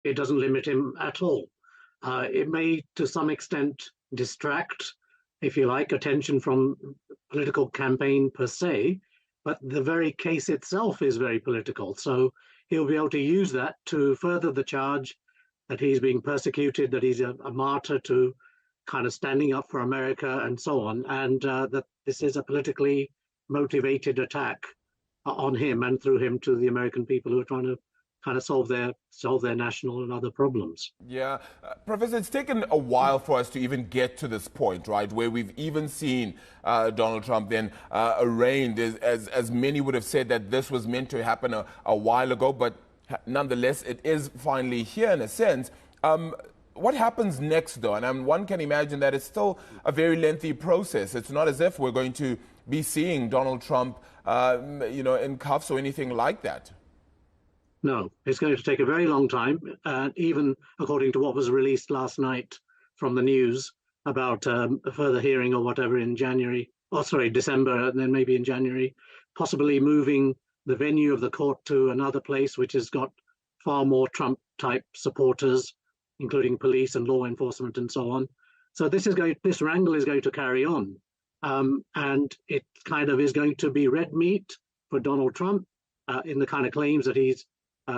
it doesn't limit him at all. It may, to some extent, distract, if you like, attention from political campaign per se, but the very case itself is very political. So he'll be able to use that to further the charge that he's being persecuted, that he's a martyr to kind of standing up for America and so on, and that this is a politically motivated attack on him and through him to the American people who are trying to kind of solve their national and other problems. Yeah, Professor, it's taken a while for us to even get to this point, right, where we've even seen Donald Trump then arraigned, as many would have said that this was meant to happen a while ago, but nonetheless, it is finally here in a sense. What happens next, though? And one can imagine that it's still a very lengthy process. It's not as if we're going to be seeing Donald Trump, in cuffs or anything like that. No, it's going to take a very long time, even according to what was released last night from the news about a further hearing or whatever in December, and then maybe in January, possibly moving the venue of the court to another place which has got far more Trump-type supporters, including police and law enforcement and so on. So this wrangle is going to carry on. And it kind of is going to be red meat for Donald Trump in the kind of claims that he's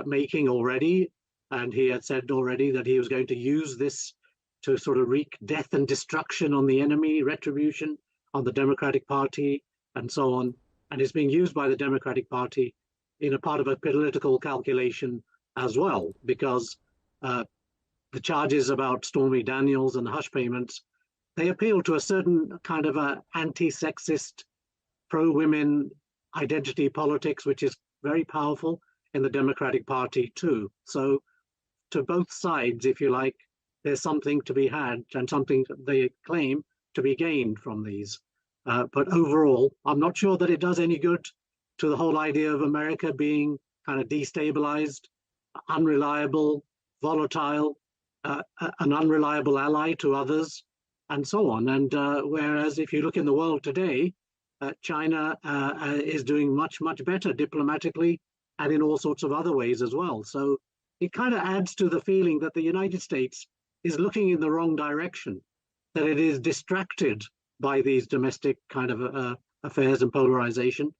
making already. And he had said already that he was going to use this to sort of wreak death and destruction on the enemy, retribution on the Democratic Party and so on. And it's being used by the Democratic Party in a part of a political calculation as well, because the charges about Stormy Daniels and the hush payments, they appeal to a certain kind of a anti-sexist, pro-women identity politics, which is very powerful in the Democratic Party too. So to both sides, if you like, there's something to be had and something they claim to be gained from these. But overall, I'm not sure that it does any good to the whole idea of America being kind of destabilized, unreliable, volatile, an unreliable ally to others, and so on. And whereas if you look in the world today, China is doing much, much better diplomatically and in all sorts of other ways as well. So it kind of adds to the feeling that the United States is looking in the wrong direction, that it is distracted by these domestic kind of affairs and polarization,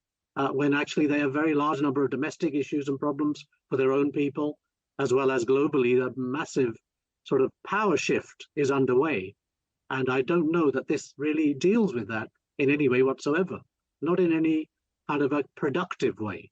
when actually they have a very large number of domestic issues and problems for their own people, as well as globally, a massive sort of power shift is underway. And I don't know that this really deals with that in any way whatsoever, not in any kind of a productive way.